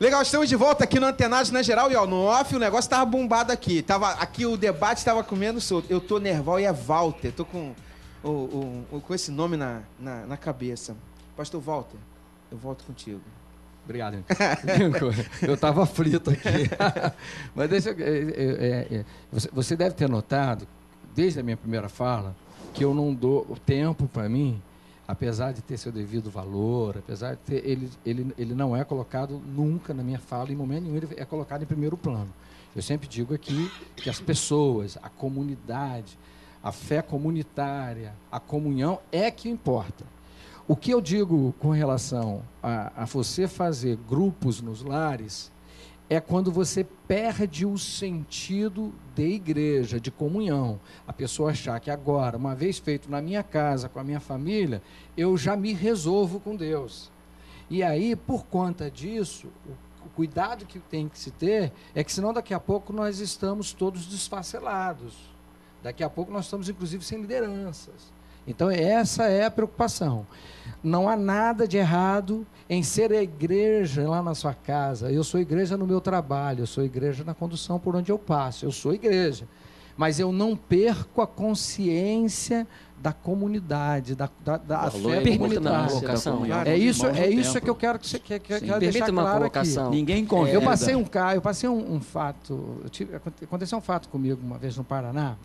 Legal, estamos de volta aqui no Antenados na Geral. E ó, no off o negócio tava bombado aqui. Aqui o debate tava comendo solto. Eu tô Nerval e é Walter. Tô com esse nome na cabeça. Pastor Walter, eu volto contigo. Obrigado. Eu estava aflito aqui. Mas deixa você deve ter notado, desde a minha primeira fala, que eu não dou o tempo para mim, apesar de ter seu devido valor, apesar de ter, ele não é colocado nunca na minha fala, em momento nenhum ele é colocado em primeiro plano. Eu sempre digo aqui que as pessoas, a comunidade, a fé comunitária, a comunhão é que importa. O que eu digo com relação a você fazer grupos nos lares é quando você perde o sentido de igreja, de comunhão. A pessoa achar que agora, uma vez feito na minha casa, com a minha família, eu já me resolvo com Deus. E aí, por conta disso, o cuidado que tem que se ter é que senão daqui a pouco nós estamos todos desfacelados. Daqui a pouco nós estamos, inclusive, sem lideranças. Então, essa é a preocupação. Não há nada de errado em ser a igreja lá na sua casa. Eu sou igreja no meu trabalho, eu sou igreja na condução por onde eu passo, eu sou igreja. Mas eu não perco a consciência da comunidade, da fé comunitária. É isso que eu quero que você quer deixar claro aqui. Ninguém convida. Eu passei um fato, aconteceu um fato comigo uma vez no Paraná,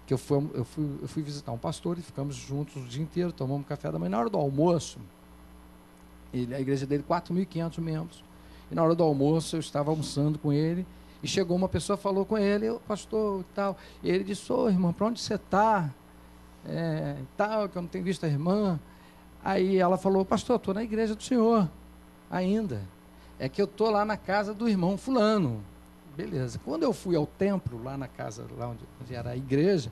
que eu fui visitar um pastor e ficamos juntos o dia inteiro, tomamos café da manhã. Na hora do almoço, a igreja dele, 4.500 membros. E na hora do almoço, eu estava almoçando com ele, e chegou uma pessoa, falou com ele, pastor, e tal. E ele disse, irmão, para onde você está? Tal, que eu não tenho visto a irmã. Aí ela falou, pastor, estou na igreja do senhor, ainda. É que eu estou lá na casa do irmão fulano. Beleza. Quando eu fui ao templo, lá na casa, lá onde era a igreja,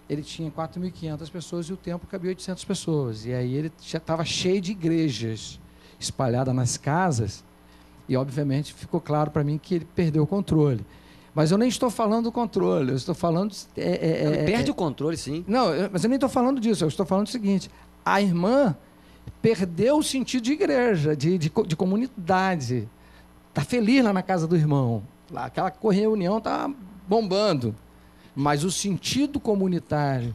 ele tinha 4.500 pessoas e o templo cabia 800 pessoas. E aí ele já estava cheio de igrejas espalhadas nas casas e, obviamente, ficou claro para mim que ele perdeu o controle. Mas eu nem estou falando do controle, eu estou falando... Perde o controle, sim. Não, mas eu nem estou falando disso, eu estou falando o seguinte, a irmã perdeu o sentido de igreja, de comunidade. Está feliz lá na casa do irmão. Lá, aquela reunião está bombando, mas o sentido comunitário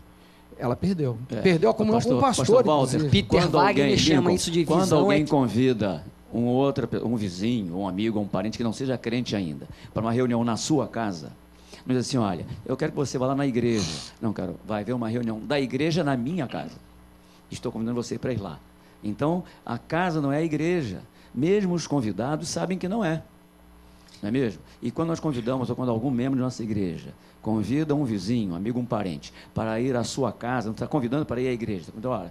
ela perdeu. Perdeu a comunhão com o pastor. Walter, Peter Wagner chama isso de visão. Quando alguém convida um vizinho, um amigo, um parente que não seja crente ainda, para uma reunião na sua casa, não diz assim, olha, eu quero que você vá lá na igreja. Não, cara, vai haver uma reunião da igreja na minha casa. Estou convidando você para ir lá. Então, a casa não é a igreja. Mesmo os convidados sabem que não é. Não é mesmo? E quando nós convidamos, ou quando algum membro de nossa igreja convida um vizinho, um amigo, um parente, para ir à sua casa, não está convidando para ir à igreja, então, olha,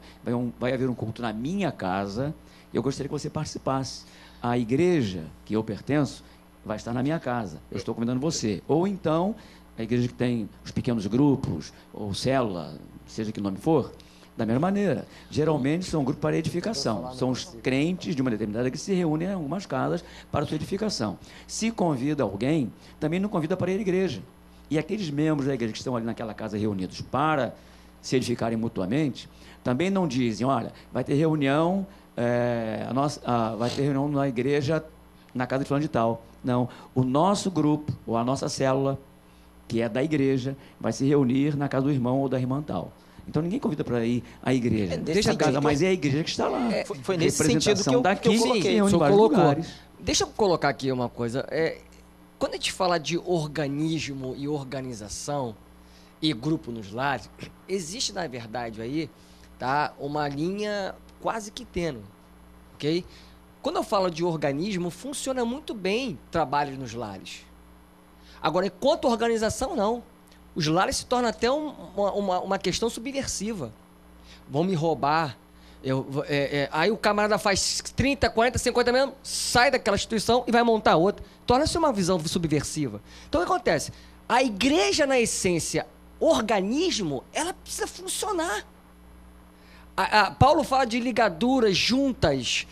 vai haver um culto na minha casa, eu gostaria que você participasse. A igreja que eu pertenço vai estar na minha casa, eu estou convidando você. Ou então, a igreja que tem os pequenos grupos, ou célula, seja que nome for, da mesma maneira. Geralmente são grupos para edificação. São os crentes de uma determinada que se reúnem em algumas casas para sua edificação. Se convida alguém, também não convida para ir à igreja. E aqueles membros da igreja que estão ali naquela casa reunidos para se edificarem mutuamente, também não dizem, olha, vai ter reunião, vai ter reunião na igreja, na casa de fulano de tal. Não, o nosso grupo, ou a nossa célula, que é da igreja, vai se reunir na casa do irmão ou da irmã tal. Então ninguém convida para ir à igreja. Deixa a casa, mas é a igreja que está lá. Foi nesse sentido que eu coloquei. Deixa eu colocar aqui uma coisa. Quando a gente fala de organismo e organização e grupo nos lares, existe, na verdade, aí, tá, uma linha quase que tênue. Ok? Quando eu falo de organismo, funciona muito bem trabalho nos lares. Agora, enquanto organização, não. Os lares se tornam até uma questão subversiva. Vão me roubar. Aí o camarada faz 30, 40, 50 mesmo, sai daquela instituição e vai montar outra. Torna-se uma visão subversiva. Então o que acontece? A igreja, na essência, organismo, ela precisa funcionar. Paulo fala de ligaduras, juntas,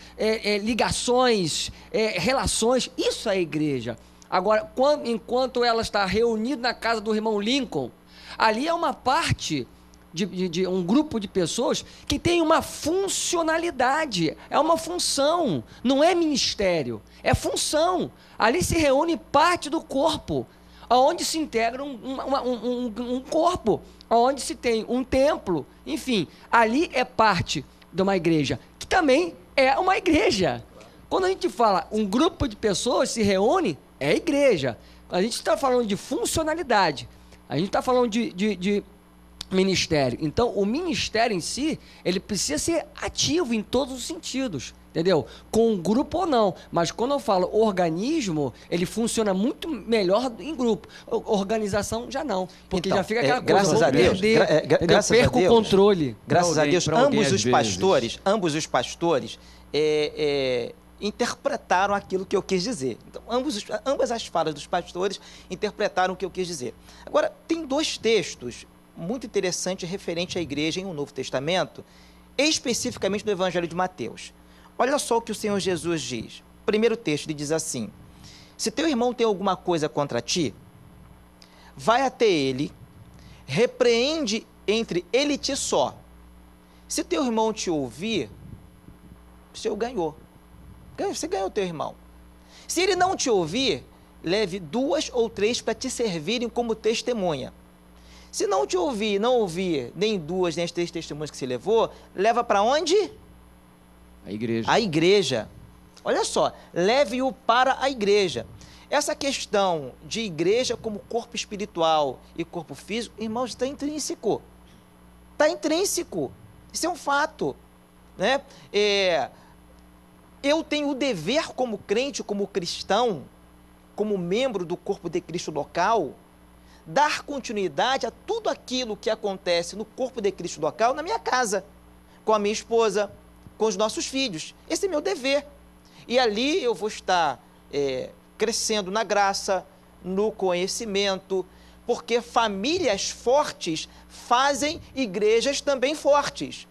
ligações, relações. Isso é a igreja. Agora, enquanto ela está reunida na casa do irmão Lincoln, ali é uma parte de um grupo de pessoas que tem uma funcionalidade, é uma função, não é ministério, é função. Ali se reúne parte do corpo, onde se integra um corpo, onde se tem um templo, enfim, ali é parte de uma igreja, que também é uma igreja. Quando a gente fala um grupo de pessoas se reúne, é igreja. A gente está falando de funcionalidade, a gente está falando de ministério. Então, o ministério em si, ele precisa ser ativo em todos os sentidos, entendeu? Com um grupo ou não. Mas quando eu falo organismo, ele funciona muito melhor em grupo. Organização já não, porque então, já fica aquela coisa, graças a Deus, perco o controle. Graças a Deus, ambos os pastores interpretaram aquilo que eu quis dizer. Então, ambas as falas dos pastores interpretaram o que eu quis dizer. Agora, tem dois textos muito interessantes referentes à igreja em um Novo Testamento, especificamente no Evangelho de Mateus. Olha só o que o Senhor Jesus diz. O primeiro texto, ele diz assim: se teu irmão tem alguma coisa contra ti, vai até ele, repreende entre ele e ti só. Se teu irmão te ouvir, você ganhou. Você ganhou teu irmão. Se ele não te ouvir, leve 2 ou 3 para te servirem como testemunha. Se não te ouvir, não ouvir nem 2, nem as 3 testemunhas que se levou, leva para onde? A igreja. A igreja. Olha só, leve-o para a igreja. Essa questão de igreja como corpo espiritual e corpo físico, irmãos, está intrínseco. Está intrínseco. Isso é um fato, né? Eu tenho o dever como crente, como cristão, como membro do corpo de Cristo local, dar continuidade a tudo aquilo que acontece no corpo de Cristo local na minha casa, com a minha esposa, com os nossos filhos. Esse é meu dever. E ali eu vou estar crescendo na graça, no conhecimento, porque famílias fortes fazem igrejas também fortes.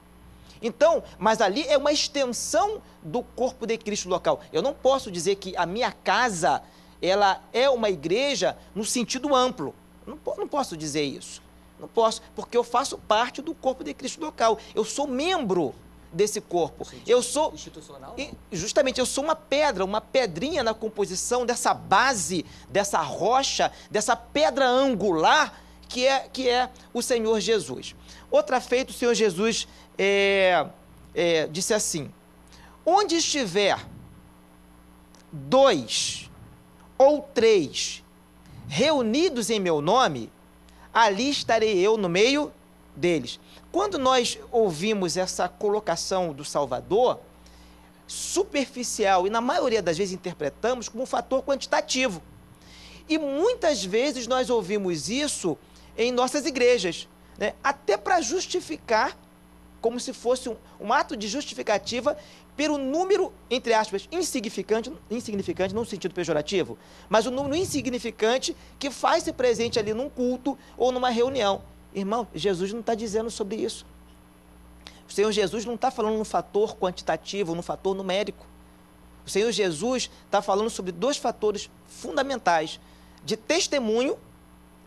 Então, mas ali é uma extensão do corpo de Cristo local. Eu não posso dizer que a minha casa, ela é uma igreja no sentido amplo. Não posso dizer isso. Não posso, porque eu faço parte do corpo de Cristo local. Eu sou membro desse corpo. Eu sou institucional? Justamente, eu sou uma pedra, uma pedrinha na composição dessa base, dessa rocha, dessa pedra angular que é o Senhor Jesus. Outra feita, o Senhor Jesus disse assim: onde estiver 2 ou 3 reunidos em meu nome, ali estarei eu no meio deles. Quando nós ouvimos essa colocação do Salvador, superficial, e na maioria das vezes interpretamos como um fator quantitativo. E muitas vezes nós ouvimos isso em nossas igrejas, né? Até para justificar, como se fosse um ato de justificativa pelo número, entre aspas, insignificante não no sentido pejorativo, mas o número insignificante que faz-se presente ali num culto ou numa reunião. Irmão, Jesus não está dizendo sobre isso. O Senhor Jesus não está falando no fator quantitativo, no fator numérico. O Senhor Jesus está falando sobre 2 fatores fundamentais, de testemunho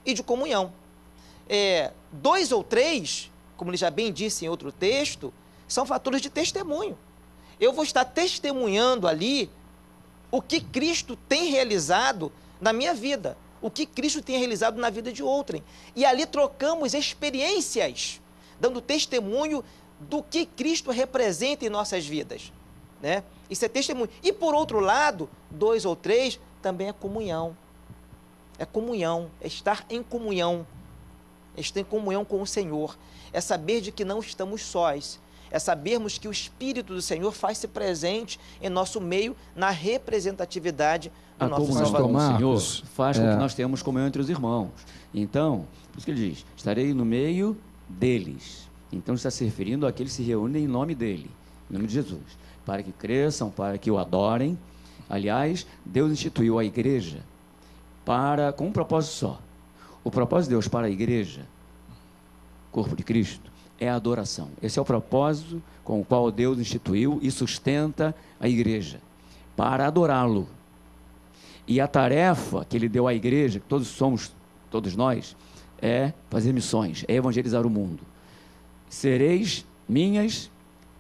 e de comunhão. 2 ou 3, como ele já bem disse em outro texto, são fatores de testemunho. Eu vou estar testemunhando ali o que Cristo tem realizado na minha vida, o que Cristo tem realizado na vida de outrem. E ali trocamos experiências, dando testemunho do que Cristo representa em nossas vidas, né? Isso é testemunho. E por outro lado, 2 ou 3 também é comunhão. É comunhão, é estar em comunhão. É estar em comunhão com o Senhor. É saber de que não estamos sós. É sabermos que o Espírito do Senhor faz-se presente em nosso meio, na representatividade do nosso Salvador. O Senhor faz com que nós tenhamos comunhão entre os irmãos. Então, por isso que ele diz, estarei no meio deles. Então, está se referindo àqueles que se reúnem em nome dele, em nome de Jesus, para que cresçam, para que o adorem. Aliás, Deus instituiu a igreja com um propósito só. O propósito de Deus para a igreja, corpo de Cristo, é a adoração. Esse é o propósito com o qual Deus instituiu e sustenta a igreja, para adorá-lo. E a tarefa que ele deu à igreja, que todos nós, é fazer missões, é evangelizar o mundo. sereis minhas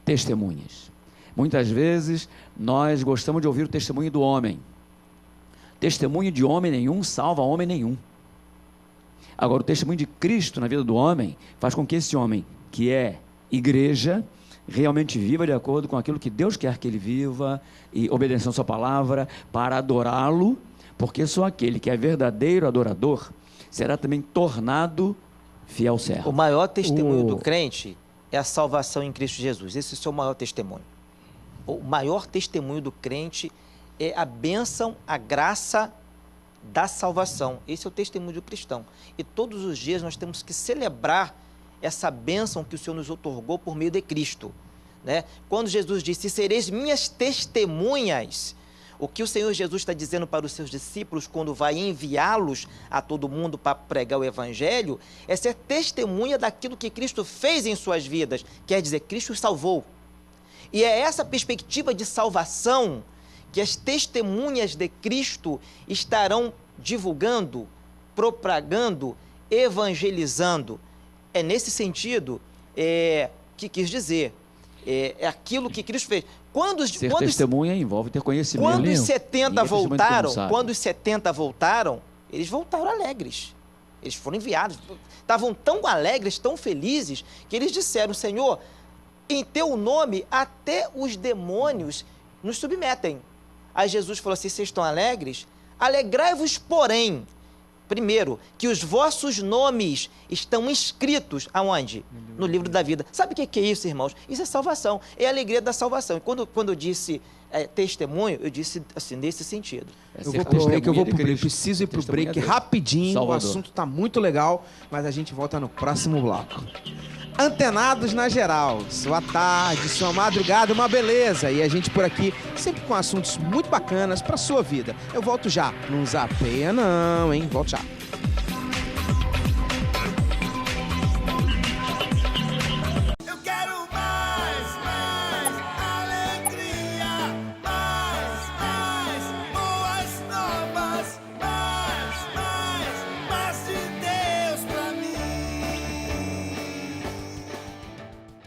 testemunhas. Muitas vezes nós gostamos de ouvir o testemunho do homem. Testemunho de homem nenhum salva homem nenhum. Agora, o testemunho de Cristo na vida do homem faz com que esse homem, que é igreja, realmente viva de acordo com aquilo que Deus quer que ele viva e obedecendo a sua palavra para adorá-lo, porque só aquele que é verdadeiro adorador será também tornado fiel servo. O maior testemunho do crente é a salvação em Cristo Jesus. Esse é o seu maior testemunho. O maior testemunho do crente é a bênção, a graça da salvação. Esse é o testemunho do cristão. E todos os dias nós temos que celebrar essa bênção que o Senhor nos otorgou por meio de Cristo, né? Quando Jesus disse, sereis minhas testemunhas, o que o Senhor Jesus está dizendo para os seus discípulos quando vai enviá-los a todo mundo para pregar o Evangelho, é ser testemunha daquilo que Cristo fez em suas vidas. Quer dizer, Cristo os salvou. E é essa perspectiva de salvação que as testemunhas de Cristo estarão divulgando, propagando, evangelizando. É nesse sentido que quis dizer. É aquilo que Cristo fez. Ser testemunha envolve ter conhecimento. Quando os 70 voltaram, eles voltaram alegres. Eles foram enviados. Estavam tão alegres, tão felizes, que eles disseram, Senhor, em teu nome até os demônios nos submetem. Aí Jesus falou assim, vocês estão alegres? Alegrai-vos, porém, primeiro, que os vossos nomes estão inscritos aonde? No livro da vida. Sabe o que é isso, irmãos? Isso é salvação, é a alegria da salvação. E quando eu disse testemunho, eu disse assim, nesse sentido. Eu vou pro break, preciso ir pro break rapidinho, Salvador. O assunto está muito legal, mas a gente volta no próximo bloco. Antenados na geral, sua tarde, sua madrugada, uma beleza. E a gente por aqui, sempre com assuntos muito bacanas para sua vida. Eu volto já, não zapeia não, hein? Volto já.